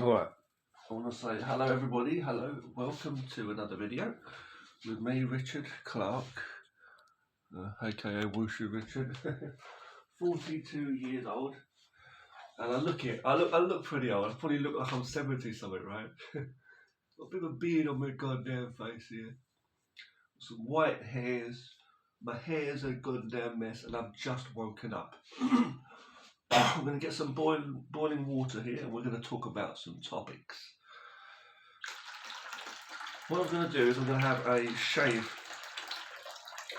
Alright, I want to say hello everybody, hello, welcome to another video with me, Richard Clark, aka Wushu Richard, 42 years old, and I look pretty old. I probably look like I'm 70 something, right? Got a bit of a beard on my goddamn face here, some white hairs, my hair's a goddamn mess, and I've just woken up. I'm going to get some boiling water here, and we're going to talk about some topics. What I'm going to do is I'm going to have a shave,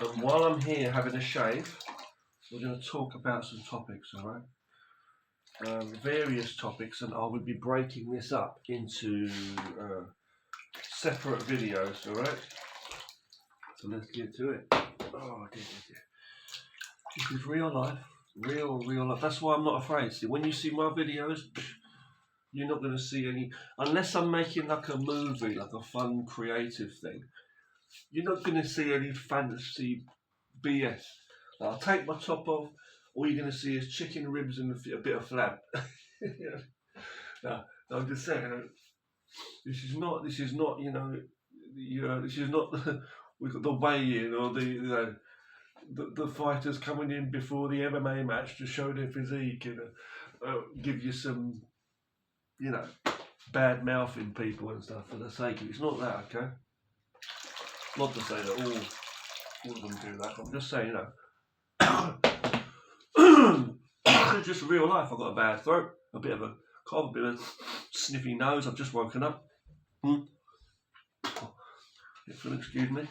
and while I'm here having a shave, we're going to talk about some topics, alright? Various topics, and I will be breaking this up into separate videos, alright? So let's get to it. Oh dear. This is real life, real life. That's why I'm not afraid. See, when you see my videos, you're not going to see any, unless I'm making like a movie, like a fun, creative thing. You're not going to see any fantasy BS. Like, I'll take my top off. All you're going to see is chicken ribs and a bit of flab. No, I'm just saying. This is not. This is not we've got the weigh-in or the fighters coming in before the MMA match to show their physique and give you some, bad mouthing people and stuff for the sake of it. It's not that, okay? Not to say that all of them do that. I'm just saying, it's just real life. I've got a bad throat, a bit of a cough, a bit of a sniffy nose. I've just woken up. If you'll excuse me,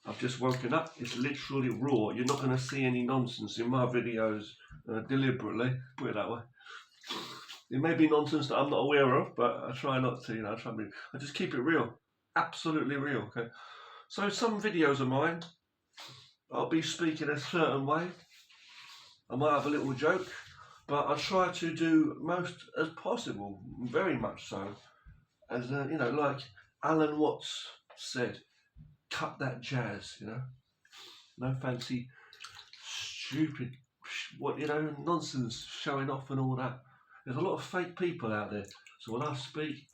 I've just woken up. It's literally raw. You're not going to see any nonsense in my videos deliberately. Put it that way. It may be nonsense that I'm not aware of, but I try not to. I just keep it real, absolutely real. Okay. So some videos of mine, I'll be speaking a certain way. I might have a little joke, but I try to do most as possible, very much so, as like Alan Watts said, cut that jazz, no fancy, stupid, nonsense showing off and all that. There's a lot of fake people out there, so when I speak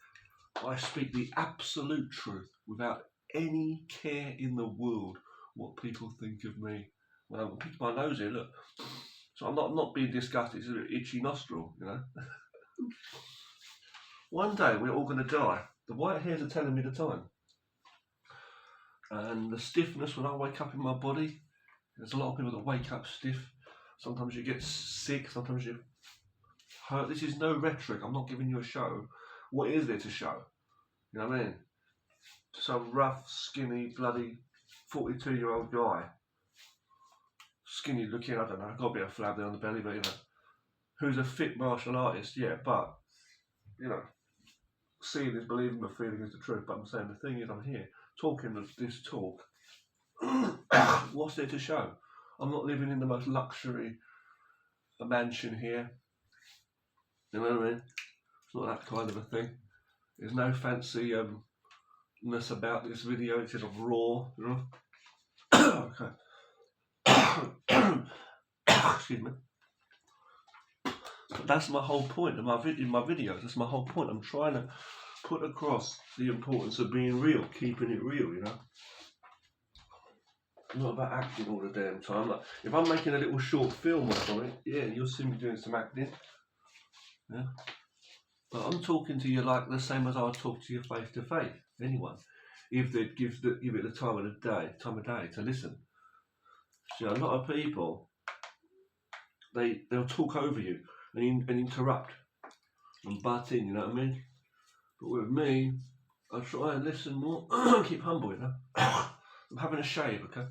the absolute truth without any care in the world what people think of me. When I pick my nose here, look. So I'm not being disgusted, it's a bit itchy nostril, One day we're all going to die. The white hairs are telling me the time. And the stiffness when I wake up in my body, there's a lot of people that wake up stiff. Sometimes you get sick, sometimes you hurt. This is no rhetoric, I'm not giving you a show. What is there to show? You know what I mean? Some rough, skinny, bloody 42-year-old guy. Skinny looking, I don't know, got a bit of flab there on the belly, but who's a fit martial artist, yeah, but, seeing is believing, but feeling is the truth. But I'm saying the thing is, I'm here talking this talk. What's there to show? I'm not living in the most luxury mansion here. You know what I mean? It's not that kind of a thing. There's no fancy ness about this video. It's just raw, Okay. Excuse me. But that's my whole point in my videos. That's my whole point. I'm trying to put across the importance of being real, keeping it real, Not about acting all the damn time. Like, if I'm making a little short film or something, yeah, you'll see me doing some acting. Yeah. But I'm talking to you like the same as I would talk to you face to face. Anyone, if they'd give it the time of day to listen. See, a lot of people, they'll talk over you and interrupt and butt in. You know what I mean? But with me, I try and listen more. Keep humble, I'm having a shave, okay?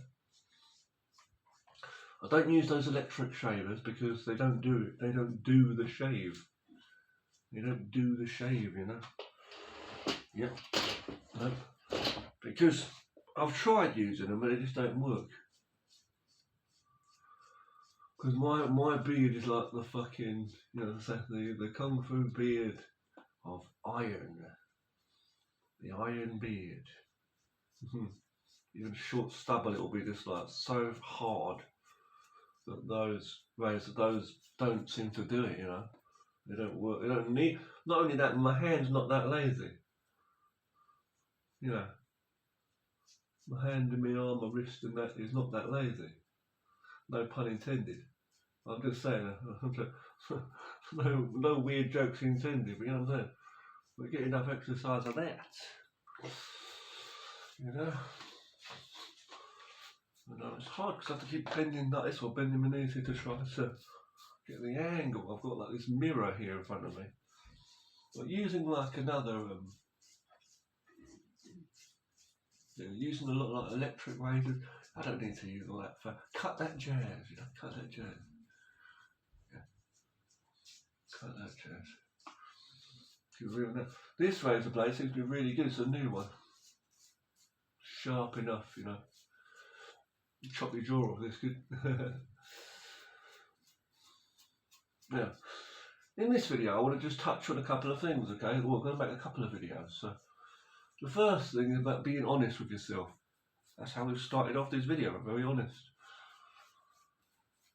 I don't use those electric shavers because they don't do it. They don't do the shave. They don't do the shave, Yeah. No. Because I've tried using them, but they just don't work. Because my beard is like the fucking, the kung fu beard of iron. The iron beard. Even short stubble, it'll be just like so hard that those don't seem to do it, They don't work. They don't need. Not only that, my hand's not that lazy. You know, my hand and my arm, my wrist, and that is not that lazy. No pun intended. I'm just saying. No weird jokes intended. But you know what I'm saying? We get enough exercise of that. You know. It's hard because I have to keep bending like this or bending my knees here to try to get the angle. I've got like this mirror here in front of me. But using like another, using a lot like electric razors, I don't need to use all that for cut that jazz, you know, cut that jazz. Yeah. Cut that jazz. This razor blade seems to be really good, it's a new one. Sharp enough, you know. Chop your jaw off this good. Yeah. In this video I want to just touch on a couple of things, okay? Well, I'm going to make a couple of videos. So the first thing is about being honest with yourself. That's how we've started off this video, I'm very honest.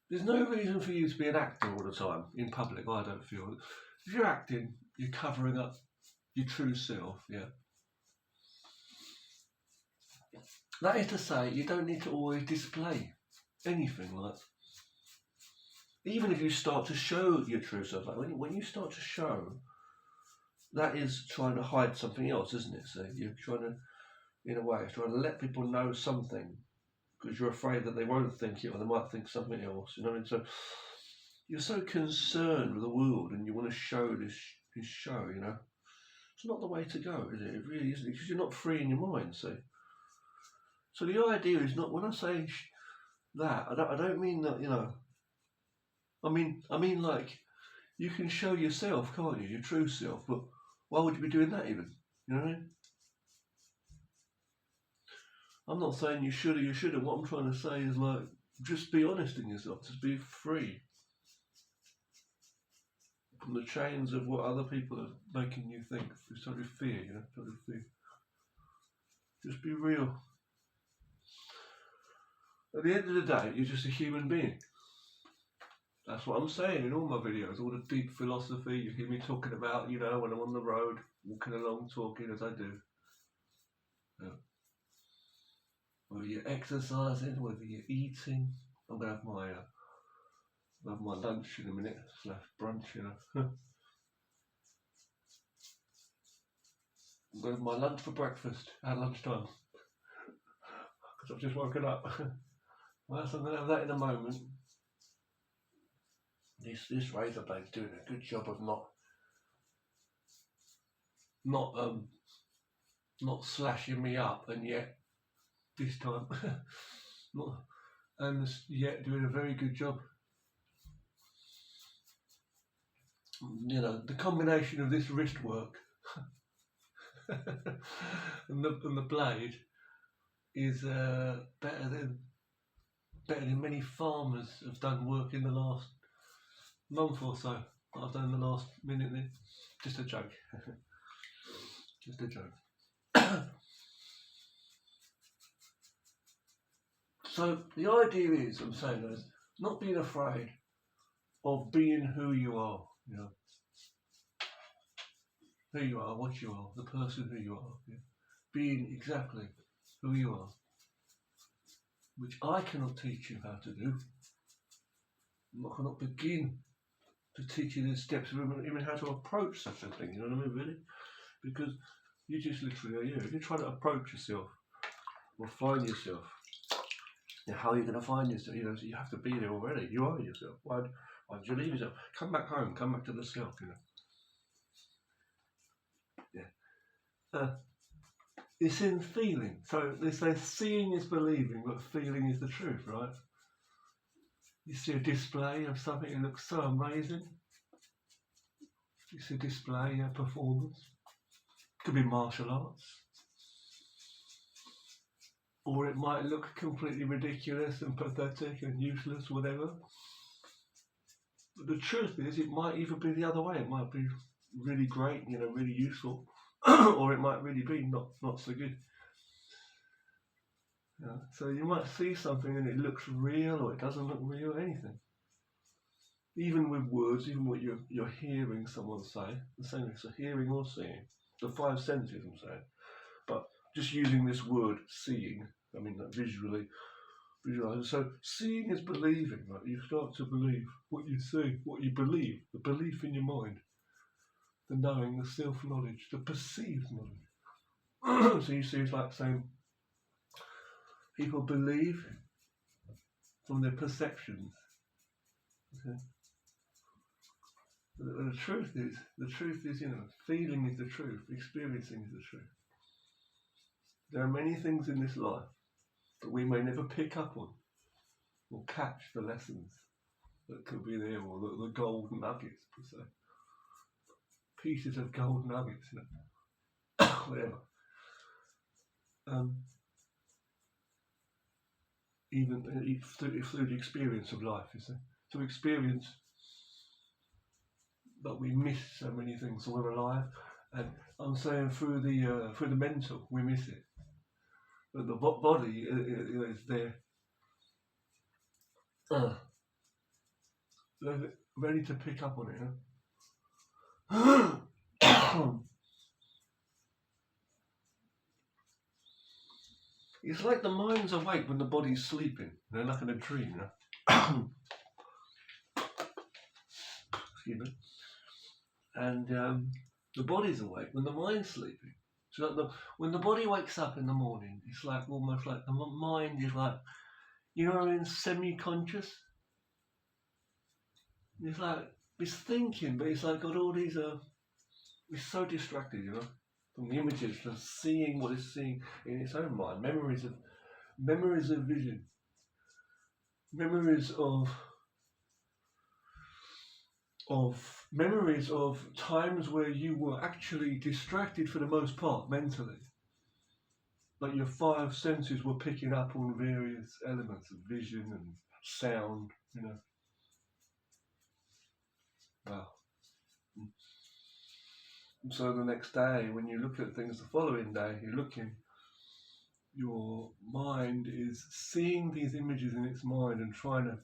There's no reason for you to be an actor all the time, in public, I don't feel. If you're acting, you're covering up your true self, yeah. That is to say, you don't need to always display anything like. Even if you start to show your true self, like when you start to show, that is trying to hide something else, isn't it? So you're trying to, in a way, trying to let people know something because you're afraid that they won't think it or they might think something else. You know what I mean? So you're so concerned with the world and you want to show this show, you know. It's not the way to go, is it? It really isn't, because you're not free in your mind, see. So the idea is not, when I say that, I don't mean that, you know, I mean like, you can show yourself, can't you, your true self, but why would you be doing that even? You know what I mean? I'm not saying you should or you shouldn't. What I'm trying to say is, like, just be honest in yourself, just be free from the chains of what other people are making you think. It's totally fear, you know, totally fear. Just be real. At the end of the day, you're just a human being. That's what I'm saying in all my videos, all the deep philosophy you hear me talking about, you know, when I'm on the road, walking along, talking as I do. Yeah. Whether you're exercising, whether you're eating, I'm going to have my lunch in a minute, / brunch, you know. I'm going to have my lunch for breakfast at lunchtime. Because I've just woken up. Well, so I'm going to have that in a moment. This razor blade's doing a good job of not slashing me up, and yet this time yet doing a very good job. You know, the combination of this wrist work and the blade is better than many farmers have done work in the last month or so. I've done in the last minute. Just a joke. Just a joke. So the idea is, I'm saying, is not being afraid of being who you are, you know. Who you are, what you are, the person who you are. Yeah. Being exactly who you are. Which I cannot teach you how to do. I cannot begin to teach you the steps of even how to approach such a thing, you know what I mean, really? Because you just literally are you. If you try to approach yourself or find yourself, how are you going to find yourself? You know, so you have to be there already. You are yourself. Why did you leave yourself? Come back home. Come back to the self, you know. Yeah. It's in feeling. So they say seeing is believing, but feeling is the truth, right? You see a display of something that looks so amazing. You see a display, a performance. Could be martial arts. Or it might look completely ridiculous and pathetic and useless, whatever. But the truth is, it might even be the other way. It might be really great, you know, really useful. Or it might really be not so good. Yeah. So you might see something and it looks real or it doesn't look real, anything. even with words, even what you're hearing someone say, the same as hearing or seeing, the five senses I'm saying, but just using this word seeing, I mean like visually, visualize. So seeing is believing, right? You start to believe what you see, what you believe, the belief in your mind, the knowing, the self-knowledge, the perceived knowledge. So you see it's like saying people believe from their perceptions. Okay? The truth is, feeling is the truth, experiencing is the truth. There are many things in this life that we may never pick up on or catch the lessons that could be there, or the gold nuggets, per se. Pieces of gold nuggets, whatever. Even through the experience of life, you see. To experience that we miss so many things, so we're alive, and I'm saying through the mental, we miss it. But the body is there, ready to pick up on it. It's like the mind's awake when the body's sleeping. They're like in a dream, Excuse me. And the body's awake when the mind's sleeping. So like when the body wakes up in the morning, it's like almost like the mind is like, you know what I mean, semi-conscious. It's like it's thinking, but it's like got all these. It's so distracted, from the images, from seeing what it's seeing in its own mind. Memories of vision, memories of times where you were actually distracted for the most part mentally. Like your five senses were picking up on various elements of vision and sound, Wow. So the next day, when you look at things the following day, your mind is seeing these images in its mind and trying to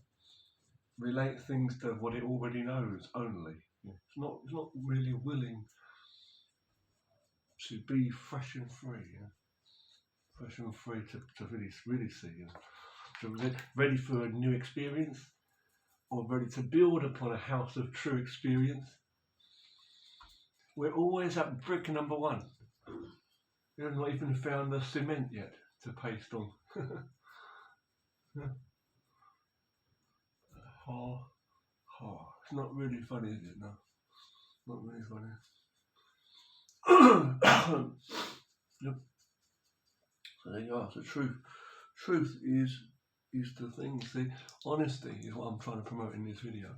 relate things to what it already knows only. It's not really willing to be fresh and free, fresh and free to really see, to ready for a new experience, or ready to build upon a house of true experience. We're always at brick number one. We haven't even found the cement yet to paste on. It's not really funny, is it? No, not really funny. Yep. So there you are. So truth is the thing. See, honesty is what I'm trying to promote in this video.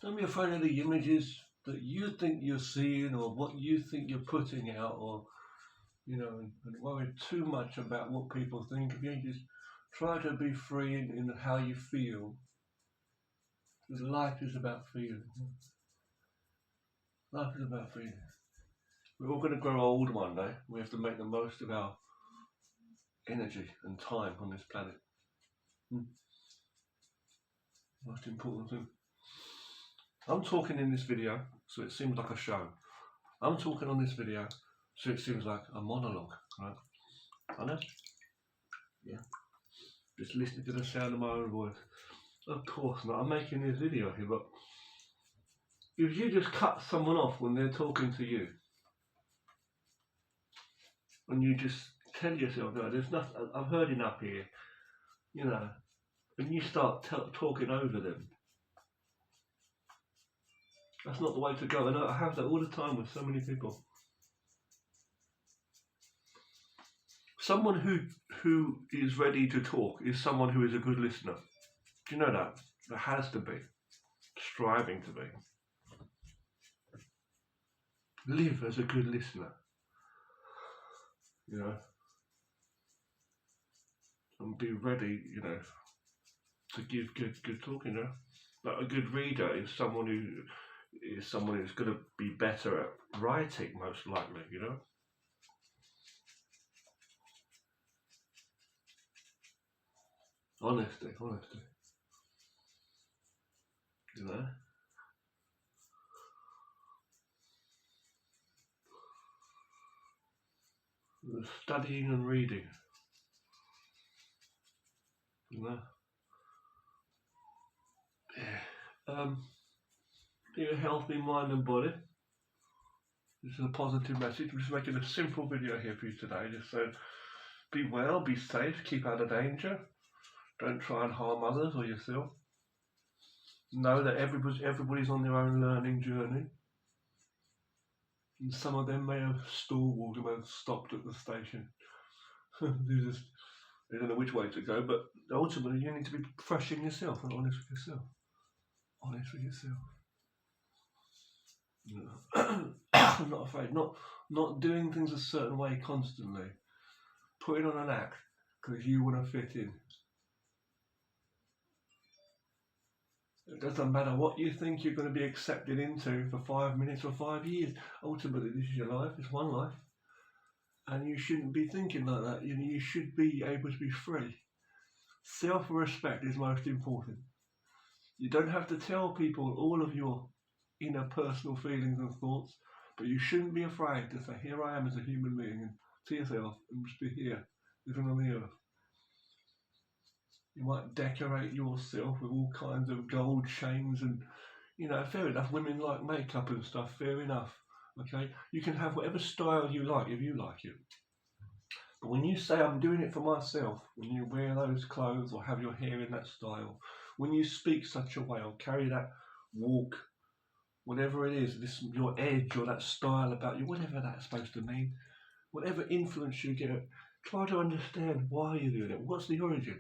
Don't be afraid of the images that you think you're seeing, or what you think you're putting out, or and worry too much about what people think of you. Just try to be free in how you feel. Because life is about feeling. Life is about feeling. We're all going to grow old one day. We have to make the most of our energy and time on this planet. Most important thing. I'm talking in this video, so it seems like a show. I'm talking on this video, so it seems like a monologue, right? Honest? Yeah. Just listening to the sound of my own voice. Of course not. I'm making this video here, but if you just cut someone off when they're talking to you, and you just tell yourself, no, there's nothing, I've heard enough here, and you start talking over them, that's not the way to go. And I have that all the time with so many people. Someone who is ready to talk is someone who is a good listener. Do you know that? There has to be. Striving to be. Live as a good listener. And be ready, to give good talk, Like a good reader is someone who's going to be better at writing, most likely, Honesty. studying and reading. Be a healthy mind and body. This is a positive message. I'm just making a simple video here for you today. Just so be well, be safe, keep out of danger. Don't try and harm others or yourself. Know that everybody's on their own learning journey. And some of them may have stalled, may have stopped at the station. They don't know which way to go, but ultimately you need to be fresh in yourself and honest with yourself. Honest with yourself. I'm not afraid. Not doing things a certain way constantly. Putting on an act because you want to fit in. It doesn't matter what you think you're going to be accepted into for 5 minutes or 5 years. Ultimately, this is your life. It's one life. And you shouldn't be thinking like that. You should be able to be free. Self-respect is most important. You don't have to tell people all of your inner personal feelings and thoughts, but you shouldn't be afraid to say, here I am as a human being, and to yourself, and just be here, living on the earth. You might decorate yourself with all kinds of gold chains and, fair enough, women like makeup and stuff, fair enough. Okay, you can have whatever style you like if you like it. But when you say I'm doing it for myself, when you wear those clothes or have your hair in that style, when you speak such a way or carry that walk, whatever it is, your edge or that style about you, whatever that's supposed to mean, whatever influence you get, try to understand why you're doing it. What's the origin?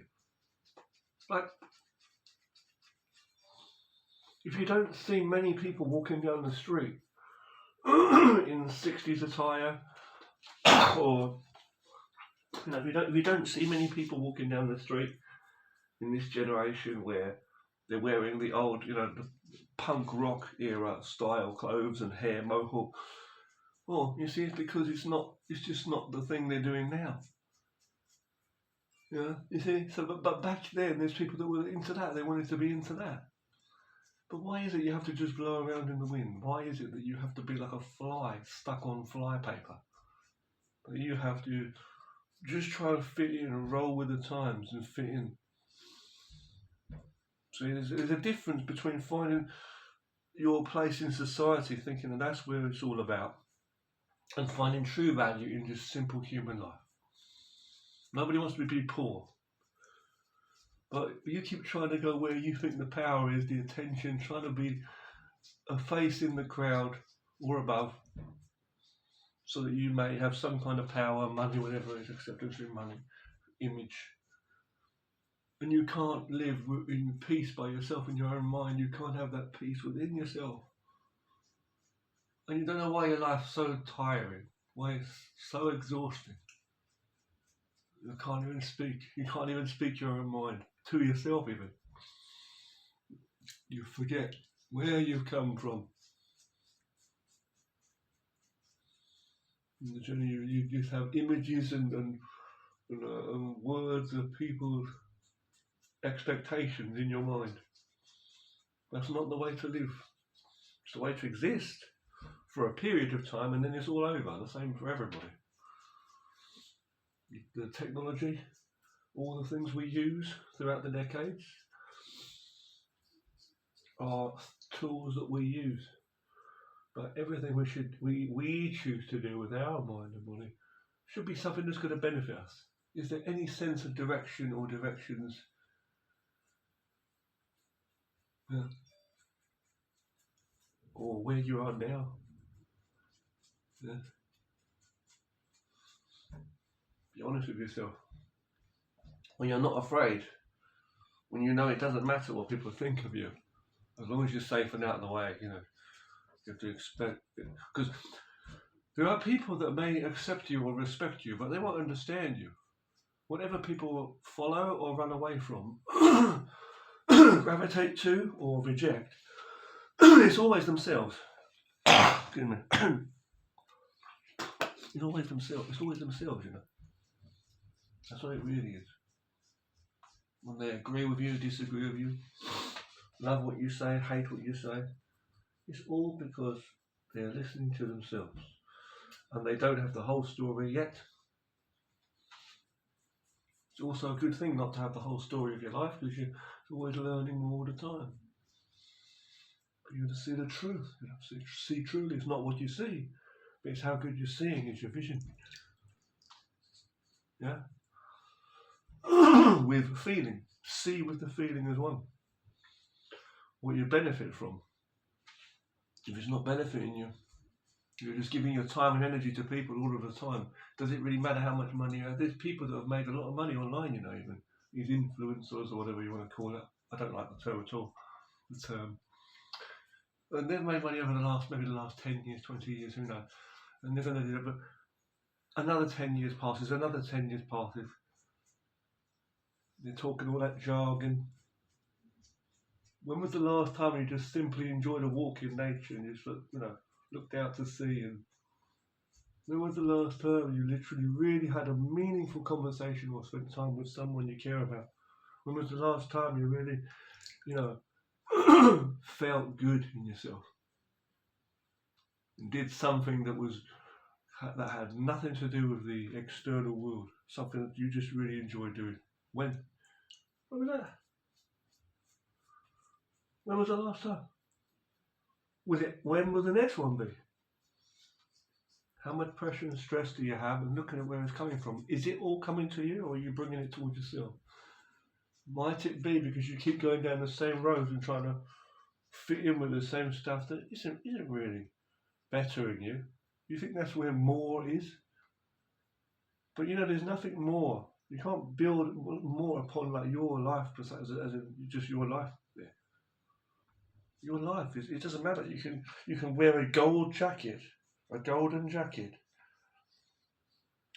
Like, if you don't see many people walking down the street in 60s attire, or if you don't see many people walking down the street in this generation where they're wearing the old, the punk rock era style clothes and hair mohawk, well, you see, it's because it's just not the thing they're doing now. Yeah, you see, but back then there's people that were into that, they wanted to be into that. But why is it you have to just blow around in the wind? Why is it that you have to be like a fly stuck on fly paper? That you have to just try to fit in and roll with the times and fit in. See, there's a difference between finding your place in society, thinking that that's where it's all about, and finding true value in just simple human life. Nobody wants to be poor. But you keep trying to go where you think the power is, the attention, trying to be a face in the crowd or above, so that you may have some kind of power, money, whatever it is, acceptance in money, image. And you can't live in peace by yourself in your own mind. You can't have that peace within yourself. And you don't know why your life's so tiring, why it's so exhausting. You can't even speak. You can't even speak your own mind to yourself even. You forget where you've come from. In the journey, you just have images and words of people's expectations in your mind. That's not the way to live. It's the way to exist for a period of time, and then it's all over. The same for everybody. The technology, all the things we use throughout the decades are tools that we use. But everything we choose to do with our mind and body should be something that's going to benefit us. Is there any sense of direction or directions? Yeah. Or where you are now? Yeah. Be honest with yourself. When you're not afraid, when you know it doesn't matter what people think of you, as long as you're safe and out of the way, you have to expect it. Because there are people that may accept you or respect you, but they won't understand you. Whatever people follow or run away from, gravitate to or reject, it's always themselves. Excuse me. It's always themselves. It's always themselves, That's what it really is. When they agree with you, disagree with you, love what you say, hate what you say, it's all because they're listening to themselves. And they don't have the whole story yet. It's also a good thing not to have the whole story of your life, because you're always learning more all the time. But you have to see the truth. You have to see truly. It's not what you see, but it's how good you're seeing is your vision. Yeah? With feeling. See with the feeling as well. What you benefit from. If it's not benefiting you, you're just giving your time and energy to people all of the time. Does it really matter how much money you have? There's people that have made a lot of money online, even. These influencers or whatever you want to call it. I don't like the term at all. The term. And they've made money over maybe the last 10 years, 20 years, who knows. And they're going to do it, but another 10 years passes, another 10 years passes. They're talking all that jargon. When was the last time you just simply enjoyed a walk in nature and just, looked out to sea? And when was the last time you literally really had a meaningful conversation or spent time with someone you care about? When was the last time you really, felt good in yourself and did something that had nothing to do with the external world, something that you just really enjoyed doing? When was that? When was the last time? When will the next one be? How much pressure and stress do you have, and looking at where it's coming from? Is it all coming to you, or are you bringing it towards yourself? Might it be because you keep going down the same road and trying to fit in with the same stuff that isn't really bettering you? You think that's where more is? But there's nothing more. You can't build more upon your life as just your life. Yeah. Your life it doesn't matter. You can wear a gold jacket, a golden jacket.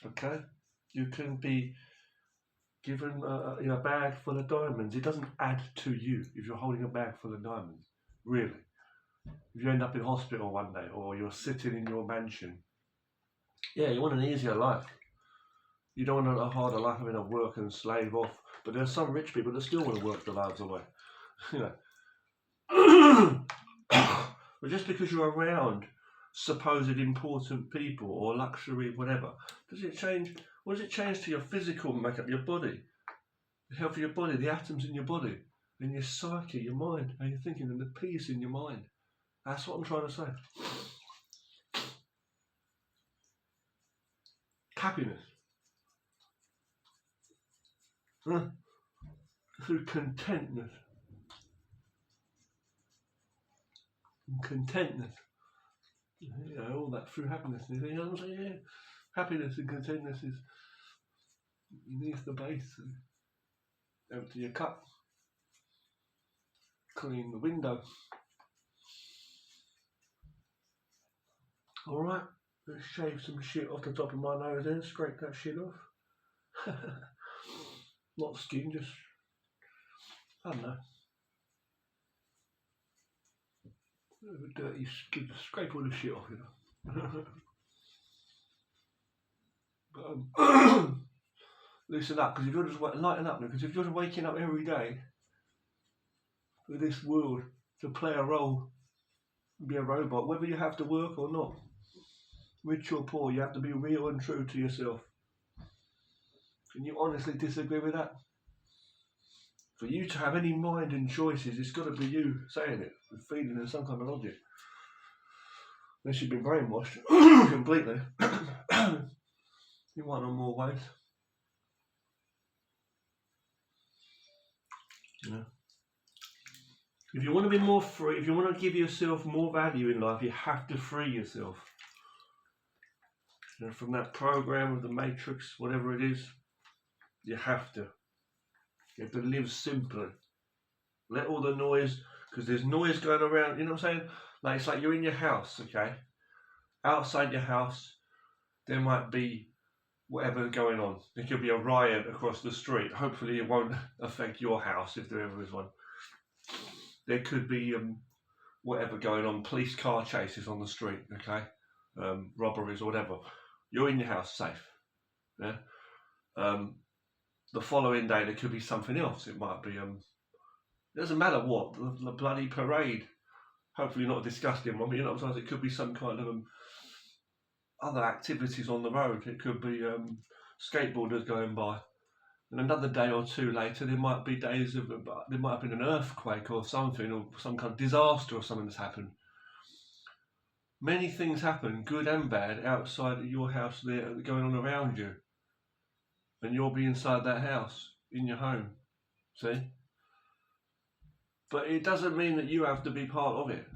Okay, you can be given a bag full of diamonds. It doesn't add to you if you're holding a bag full of diamonds. Really, if you end up in hospital one day, or you're sitting in your mansion, yeah, you want an easier life. You don't want a harder life having to work and slave off. But there are some rich people that still want to work their lives away. But just because you're around supposed important people or luxury, whatever, does it change? What does it change to your physical makeup, your body, the health of your body, the atoms in your body, and your psyche, your mind, how you're thinking, and the peace in your mind? That's what I'm trying to say. Happiness. Through contentness. All that through happiness. You know what I'm saying? Yeah. Happiness and contentness is beneath the base. Empty your cup. Clean the window. Alright, let's shave some shit off the top of my nose then, scrape that shit off. Not skin, just, I don't know. A dirty skin, scrape all the shit off, But loosen up, because if you're just lighten up, because if you're waking up every day for this world to play a role, be a robot, whether you have to work or not, rich or poor, you have to be real and true to yourself. Can you honestly disagree with that? For you to have any mind and choices, it's got to be you saying it, with feeling and some kind of logic. Unless you've been brainwashed completely. You might know more ways. If you want to be more free, if you want to give yourself more value in life, you have to free yourself. From that program of the Matrix, whatever it is, you have to. You have to live simply. Let all the noise, because there's noise going around, you know what I'm saying? Like, it's like you're in your house, okay? Outside your house, there might be whatever going on. There could be a riot across the street. Hopefully it won't affect your house if there ever is one. There could be whatever going on, police car chases on the street, okay? Robberies or whatever. You're in your house, safe. Yeah. The following day there could be something else. It might be it doesn't matter what, the bloody parade. Hopefully not a disgusting one, but sometimes it could be some kind of other activities on the road. It could be skateboarders going by. And another day or two later, there might be days of, there might have been an earthquake or something, or some kind of disaster or something that's happened. Many things happen, good and bad, outside of your house there, going on around you. And you'll be inside that house, in your home. See? But it doesn't mean that you have to be part of it.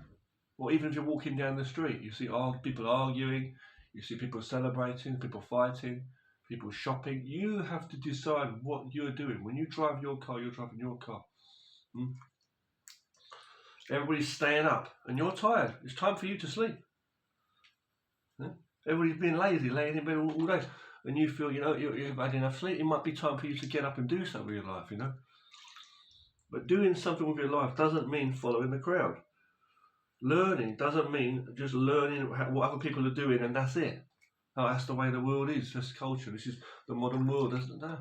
Or even if you're walking down the street, you see people arguing, you see people celebrating, people fighting, people shopping. You have to decide what you're doing. When you drive your car, you're driving your car. Everybody's staying up and you're tired. It's time for you to sleep. Everybody's been lazy, laying in bed all day. And you feel, you've had enough sleep. It might be time for you to get up and do something with your life, But doing something with your life doesn't mean following the crowd. Learning doesn't mean just learning what other people are doing and that's it. Oh, that's the way the world is. That's culture. This is the modern world, isn't it?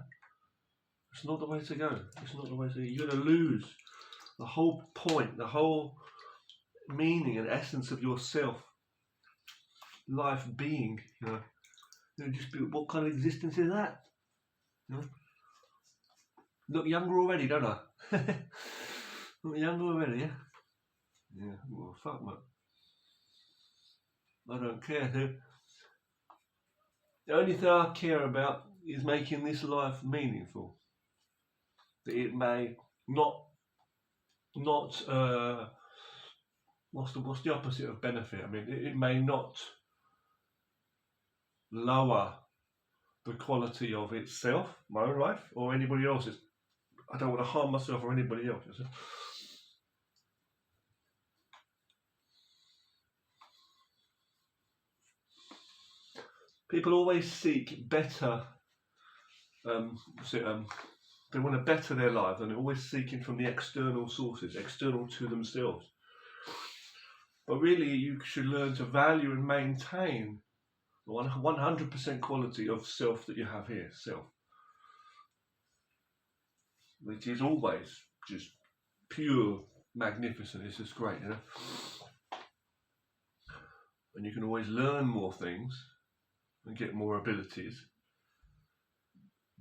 It's not the way to go. It's not the way to go. You're going to lose the whole point, the whole meaning and essence of yourself. Life being, just be, what kind of existence is that? Look younger already, don't I? Look younger already, yeah? Yeah, well, fuck, mate. I don't care. The only thing I care about is making this life meaningful. That it may not what's the opposite of benefit? I mean, it may not lower the quality of itself, my own life, or anybody else's. I don't want to harm myself or anybody else. People always seek better. They want to better their lives, and they're always seeking from the external sources, external to themselves. But really, you should learn to value and maintain the 100% quality of self that you have here, self, which is always just pure magnificent. It's just great, And you can always learn more things and get more abilities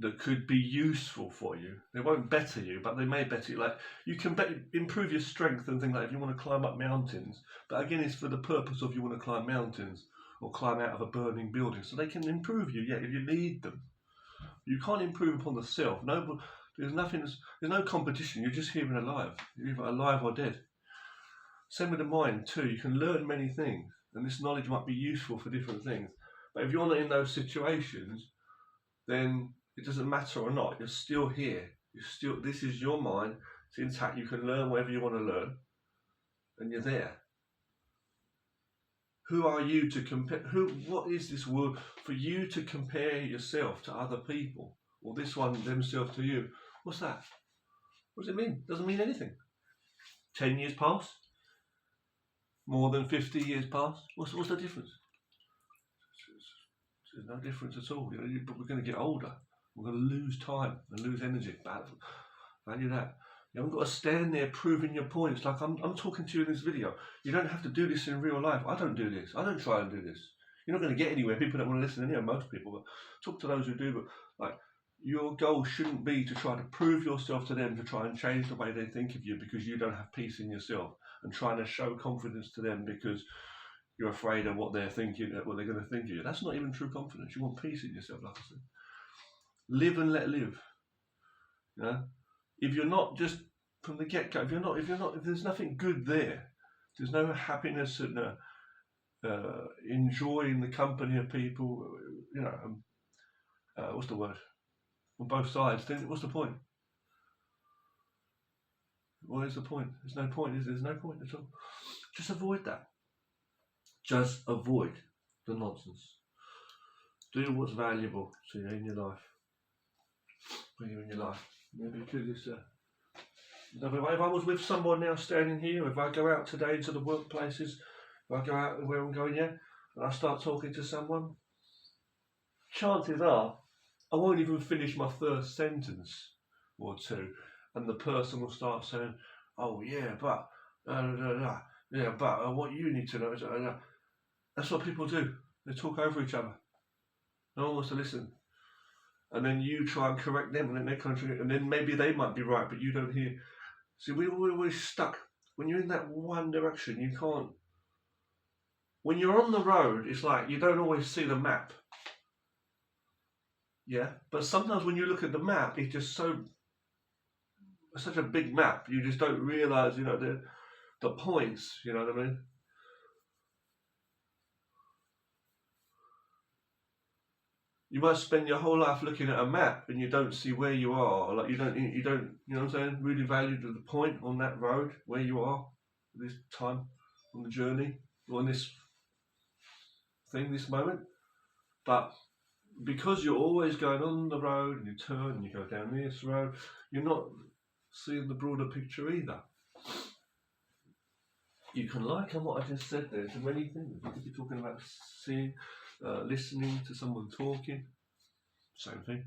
that could be useful for you. They won't better you, but they may better you. Like, you can improve your strength and things like if you want to climb up mountains. But again, it's for the purpose of you want to climb mountains or climb out of a burning building. So they can improve you, if you need them. You can't improve upon the self. There's no competition. You're just here and alive. You're either alive or dead. Same with the mind too. You can learn many things, and this knowledge might be useful for different things. But if you're not in those situations, then it doesn't matter or not. You're still here. This is your mind. It's intact. You can learn whatever you want to learn, and you're there. Who are you to compare? What is this world for you to compare yourself to other people, or this one themselves to you? What's that? What does it mean? Doesn't mean anything. 10 years past? More than 50 years past? What's the difference? There's no difference at all. But we're going to get older. We're going to lose time and lose energy. Value that. You haven't got to stand there proving your points. Like I'm talking to you in this video. You don't have to do this in real life. I don't do this. I don't try and do this. You're not going to get anywhere. People don't want to listen anyway, most people. But talk to those who do. But like, your goal shouldn't be to try to prove yourself to them, to try and change the way they think of you because you don't have peace in yourself, and trying to show confidence to them because you're afraid of what they're thinking, what they're going to think of you. That's not even true confidence. You want peace in yourself, like I said. Live and let live. If you're not just from the get-go, if there's nothing good there, there's no happiness and enjoying the company of people, what's the word? On both sides, then what's the point? What is the point? There's no point, is there? There's no point at all. Just avoid that. Just avoid the nonsense. Do what's valuable to you in your life. For you in your life. Maybe because it's if I was with someone now standing here, if I go out today to the workplaces, if I go out where I'm going, and I start talking to someone, chances are I won't even finish my first sentence or two, and the person will start saying, "Oh yeah, but what you need to know." That's what people do. They talk over each other. No one wants to listen. and then you try and correct them, and then they contradict, and then maybe they might be right, but you don't hear. See, we're always stuck. When you're in that one direction, you can't. When you're on the road, it's like you don't always see the map. Yeah, but sometimes when you look at the map, it's just such a big map. You just don't realise, the points. You know what I mean? You might spend your whole life looking at a map and you don't see where you are. Like you don't, you know what I'm saying? Really value the point on that road where you are this time on the journey or on this thing, this moment. But because you're always going on the road and you turn and you go down this road, you're not seeing the broader picture either. You can liken what I just said there to many things. You could be talking about seeing, listening to someone talking, same thing.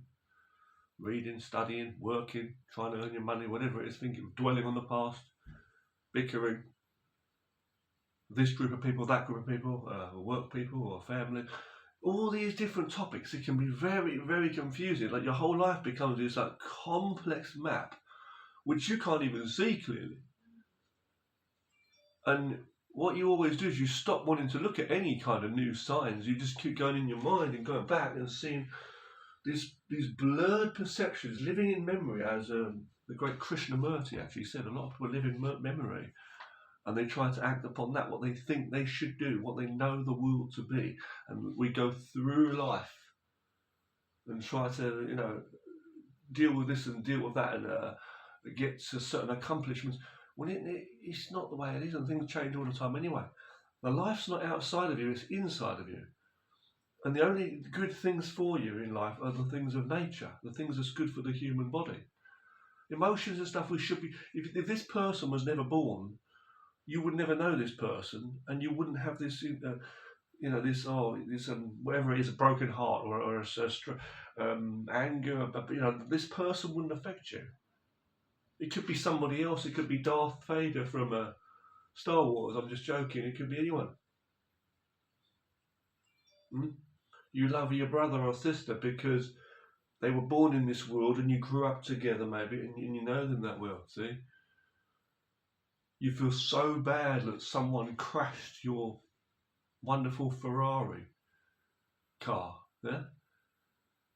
Reading, studying, working, trying to earn your money, whatever it is, thinking, dwelling on the past, bickering, this group of people, that group of people, work people or family, all these different topics. It can be very, very confusing. Like your whole life becomes this like complex map, which you can't even see clearly. And what you always do is you stop wanting to look at any kind of new signs. You just keep going in your mind and going back and seeing these blurred perceptions, living in memory, as the great Krishnamurti actually said. A lot of people live in memory, and they try to act upon that, what they think they should do, what they know the world to be. And we go through life and try to, deal with this and deal with that and get to certain accomplishments. When it's not the way it is, and things change all the time anyway. The life's not outside of you, it's inside of you. And the only good things for you in life are the things of nature, the things that's good for the human body. Emotions and stuff, we should be, if this person was never born, you would never know this person, and you wouldn't have this, whatever it is, a broken heart or anger, but this person wouldn't affect you. It could be somebody else, it could be Darth Vader from Star Wars, I'm just joking, it could be anyone. You love your brother or sister because they were born in this world and you grew up together maybe and you know them that well, see? You feel so bad that someone crashed your wonderful Ferrari car, yeah?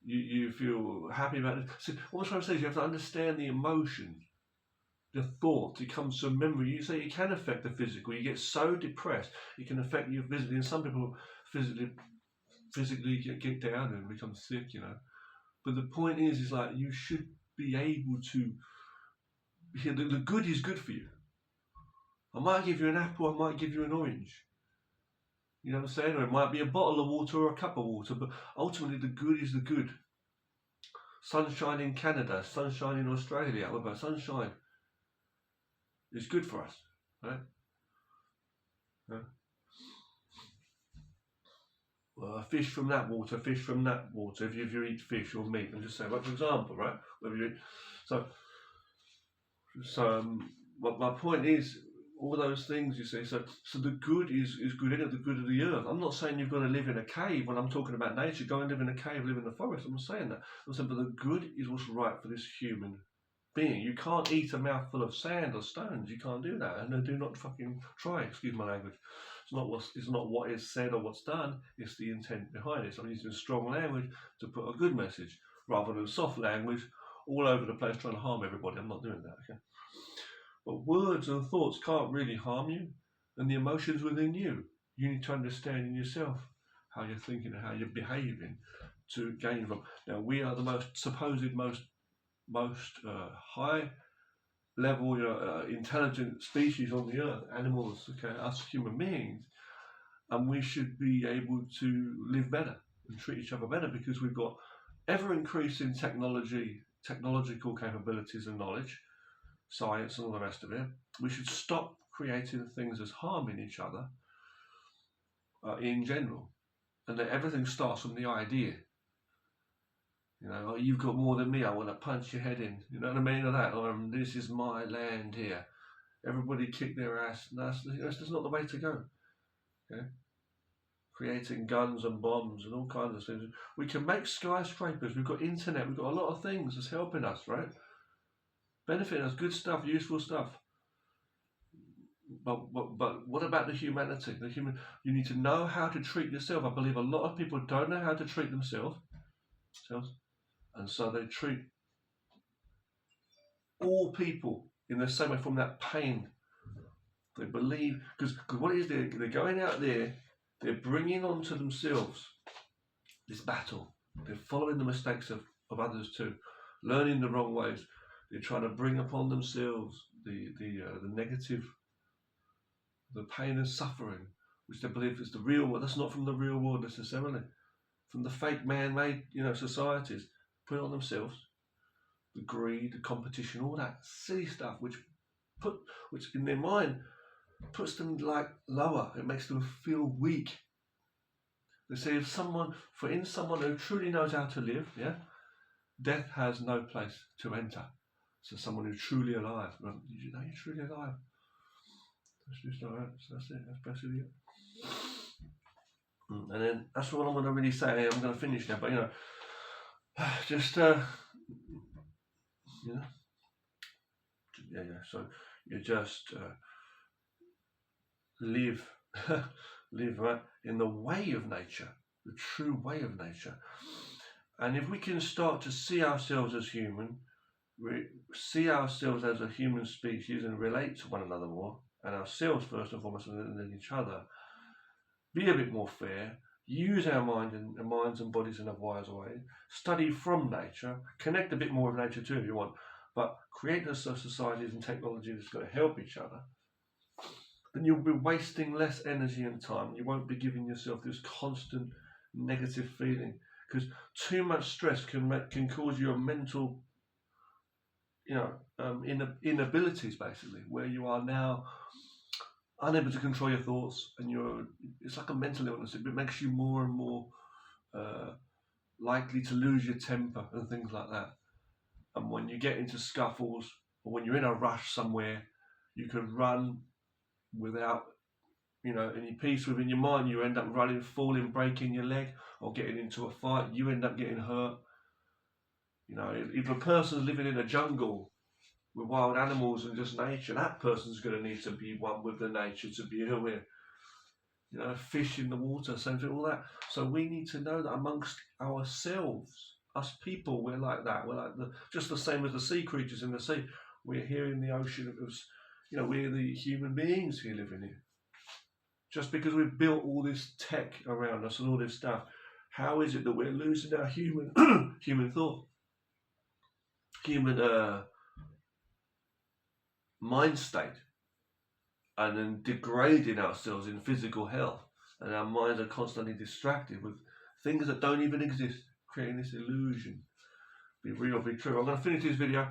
You feel happy about it. So what I'm trying to say is you have to understand the emotion, the thought. It comes to memory. You say it can affect the physical. You get so depressed, it can affect you physically. And some people physically get down and become sick, But the point is like you should be able to hear the good is good for you. I might give you an apple, I might give you an orange. You know what I'm saying? Or it might be a bottle of water or a cup of water, but ultimately the good is the good. Sunshine in Canada, sunshine in Australia, what about sunshine? It's good for us, right? Yeah. Fish from that water, fish from that water. If you eat fish or meat, I'm just saying, like for example, right? Whether you eat, my point is all those things you see. So the good is good in it, the good of the earth. I'm not saying you've got to live in a cave. When I'm talking about nature, go and live in a cave, live in the forest. I'm not saying that. I'm saying, but the good is what's right for this human being. You can't eat a mouthful of sand or stones. You can't do that, and do not fucking try. Excuse my language. It's not what is said or what's done. It's the intent behind it. So I'm using strong language to put a good message rather than soft language all over the place trying to harm everybody. I'm not doing that. Okay. But words and thoughts can't really harm you, and the emotions within you. You need to understand in yourself how you're thinking and how you're behaving to gain from. Now we are the most high level intelligent species on the earth, animals, okay, us human beings, and we should be able to live better and treat each other better because we've got ever increasing technological capabilities and knowledge, science and all the rest of it. We should stop creating things as harming each other in general, and that everything starts from the idea. You've got more than me, I want to punch your head in. You know what I mean? Or that, or this is my land here. Everybody kick their ass. That's not the way to go. Okay? creating guns and bombs and all kinds of things. We can make skyscrapers. We've got internet. We've got a lot of things that's helping us, right? Benefiting us, good stuff, useful stuff. But what about the humanity? You need to know how to treat yourself. I believe a lot of people don't know how to treat themselves, and so they treat all people in the same way from that pain. They believe, because what it is, they're going out there, they're bringing onto themselves this battle. They're following the mistakes of others too, learning the wrong ways. They're trying to bring upon themselves the negative, the pain and suffering, which they believe is the real world. That's not from the real world necessarily, from the fake man-made, societies. Put it on themselves, the greed, the competition, all that silly stuff, which in their mind puts them like lower. It makes them feel weak. They say if someone who truly knows how to live, death has no place to enter. So someone who's truly alive. Well, did you know you're truly alive? That's just like that. So that's it. That's basically it. And then that's what I'm going to really say. I'm going to finish now, but just So you just live right in the way of nature, the true way of nature. And if we can start to see ourselves as human, see ourselves as a human species and relate to one another more, and ourselves first and foremost, and then each other, be a bit more fair, use our minds and bodies in a wise way, study from nature, connect a bit more with nature too if you want, but create those societies and technology that's going to help each other, then you'll be wasting less energy and time. You won't be giving yourself this constant negative feeling, because too much stress can cause you a mental inabilities, basically, where you are now unable to control your thoughts, and it's like a mental illness. It makes you more and more likely to lose your temper and things like that. And when you get into scuffles, or when you're in a rush somewhere, you can run without any peace within your mind. You end up running, falling, breaking your leg, or getting into a fight. You end up getting hurt. If a person's living in a jungle with wild animals and just nature, that person's going to need to be one with the nature to be aware. Fish in the water, same thing, all that. So we need to know that amongst ourselves, us people, we're like that. We're like just the same as the sea creatures in the sea. We're here in the ocean. We're the human beings here living here. Just because we've built all this tech around us and all this stuff, how is it that we're losing our human thought, human mind state, and then degrading ourselves in physical health, and our minds are constantly distracted with things that don't even exist, creating this illusion. Be real, be true. I'm going to finish this video.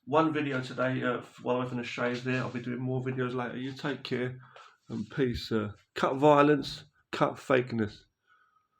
One video today while I'm having a shave there. I'll be doing more videos later. You take care and peace. Cut violence, cut fakeness.